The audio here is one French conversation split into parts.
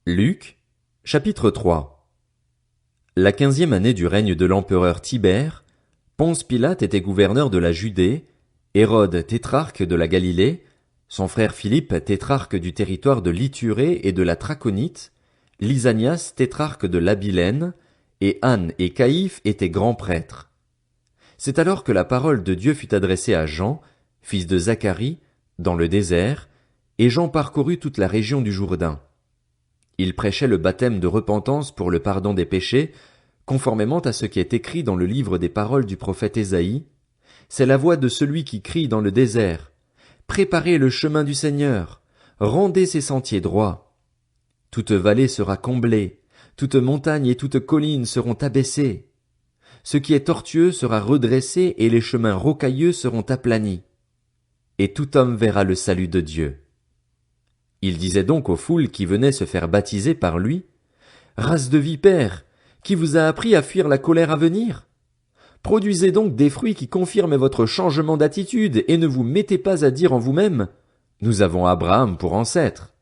Luc, chapitre 3. La 15e année du règne de l'empereur Tibère, Ponce Pilate était gouverneur de la Judée, Hérode tétrarque de la Galilée, son frère Philippe tétrarque du territoire de l'Ithurée et de la Traconite, Lysanias tétrarque de l'Abilène, et Anne et Caïphe étaient grands prêtres. C'est alors que la parole de Dieu fut adressée à Jean, fils de Zacharie, dans le désert, et Jean parcourut toute la région du Jourdain. Il prêchait le baptême de repentance pour le pardon des péchés, conformément à ce qui est écrit dans le livre des paroles du prophète Ésaïe. C'est la voix de celui qui crie dans le désert. Préparez le chemin du Seigneur, rendez ses sentiers droits. Toute vallée sera comblée, toute montagne et toute colline seront abaissées. Ce qui est tortueux sera redressé et les chemins rocailleux seront aplanis. Et tout homme verra le salut de Dieu. Il disait donc aux foules qui venaient se faire baptiser par lui, « Race de vipères, qui vous a appris à fuir la colère à venir? Produisez donc des fruits qui confirment votre changement d'attitude et ne vous mettez pas à dire en vous-même, « Nous avons Abraham pour ancêtre. »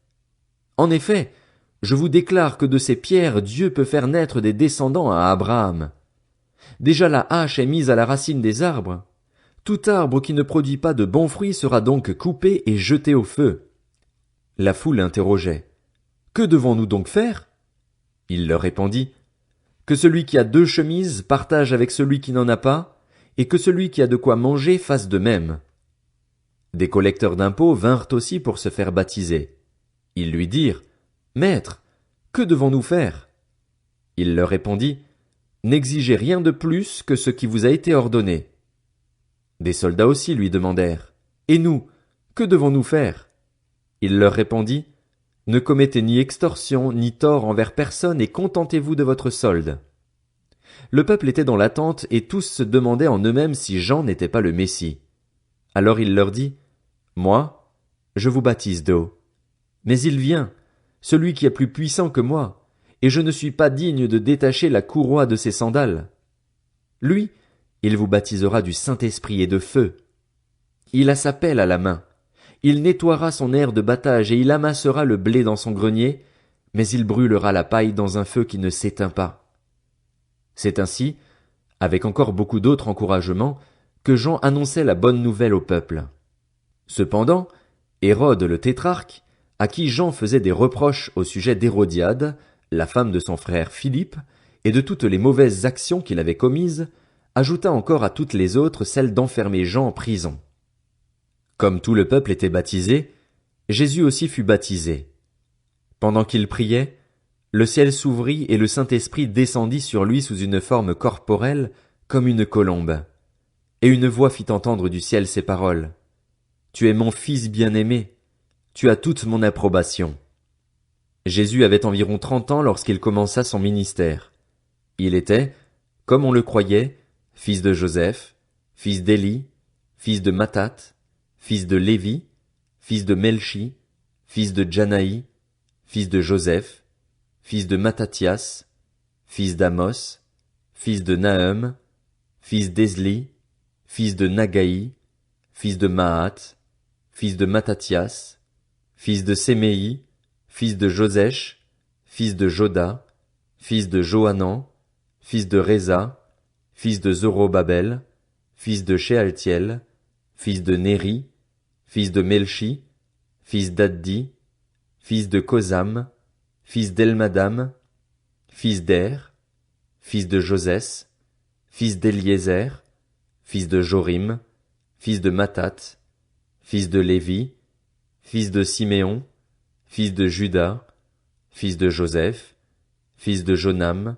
En effet, je vous déclare que de ces pierres Dieu peut faire naître des descendants à Abraham. Déjà la hache est mise à la racine des arbres. Tout arbre qui ne produit pas de bons fruits sera donc coupé et jeté au feu. La foule interrogeait. « Que devons-nous donc faire ?» Il leur répondit. « Que celui qui a 2 chemises partage avec celui qui n'en a pas, et que celui qui a de quoi manger fasse de même. » Des collecteurs d'impôts vinrent aussi pour se faire baptiser. Ils lui dirent. « Maître, que devons-nous faire ?» Il leur répondit. « N'exigez rien de plus que ce qui vous a été ordonné. » Des soldats aussi lui demandèrent. « Et nous, que devons-nous faire ?» Il leur répondit, « Ne commettez ni extorsion, ni tort envers personne et contentez-vous de votre solde. » Le peuple était dans l'attente et tous se demandaient en eux-mêmes si Jean n'était pas le Messie. Alors il leur dit, « Moi, je vous baptise d'eau. Mais il vient, celui qui est plus puissant que moi, et je ne suis pas digne de détacher la courroie de ses sandales. Lui, il vous baptisera du Saint-Esprit et de feu. Il a sa pelle à la main. Il nettoiera son aire de battage et il amassera le blé dans son grenier, mais il brûlera la paille dans un feu qui ne s'éteint pas. » C'est ainsi, avec encore beaucoup d'autres encouragements, que Jean annonçait la bonne nouvelle au peuple. Cependant, Hérode le tétrarque, à qui Jean faisait des reproches au sujet d'Hérodiade, la femme de son frère Philippe, et de toutes les mauvaises actions qu'il avait commises, ajouta encore à toutes les autres celle d'enfermer Jean en prison. Comme tout le peuple était baptisé, Jésus aussi fut baptisé. Pendant qu'il priait, le ciel s'ouvrit et le Saint-Esprit descendit sur lui sous une forme corporelle comme une colombe. Et une voix fit entendre du ciel ces paroles. « Tu es mon Fils bien-aimé, tu as toute mon approbation. » Jésus avait environ 30 ans lorsqu'il commença son ministère. Il était, comme on le croyait, fils de Joseph, fils d'Élie, fils de Mathat, fils de Lévi, fils de Melchi, fils de Janaï, fils de Joseph, fils de Mattathias, fils d'Amos, fils de Nahum, fils d'Esli, fils de Nagaï, fils de Mahat, fils de Mattathias, fils de Séméi, fils de Josèche, fils de Joda, fils de Johanan, fils de Réza, fils de Zorobabel, fils de Shealtiel, fils de Néri, fils de Melchi, fils d'Addi, fils de Kosam, fils d'Elmadam, fils d'Er, fils de Josès, fils d'Eliézer, fils de Jorim, fils de Mathat, fils de Lévi, fils de Siméon, fils de Juda, fils de Joseph, fils de Jonam,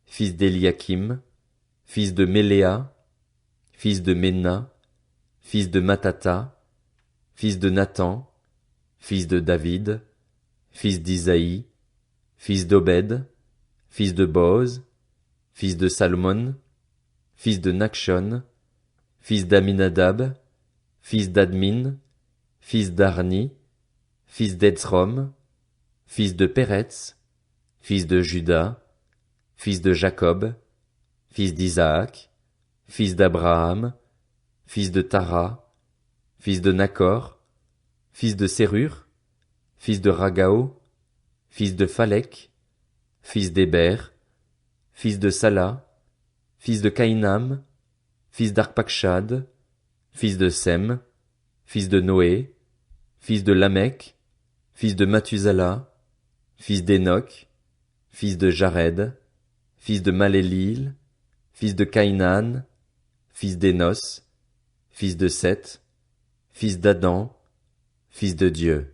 fils d'Eliakim, fils de Méléa, fils de Ména, fils de Matata, fils de Nathan, fils de David, fils d'Isaïe, fils d'Obed, fils de Boz, fils de Salmon, fils de Nakshon, fils d'Aminadab, fils d'Admin, fils d'Arni, fils d'Etzrom, fils de Péretz, fils de Juda, fils de Jacob, fils d'Isaac, fils d'Abraham, fils de Tara, fils de Nacor, fils de Sérur, fils de Ragao, fils de Phalec, fils d'Héber, fils de Sala, fils de Caïnam, fils d'Arpacshad, fils de Sem, fils de Noé, fils de Lamech, fils de Mathusala, fils d'Enoch, fils de Jared, fils de Malélil, fils de Caïnan, fils d'Énos, fils de Seth, fils d'Adam, fils de Dieu.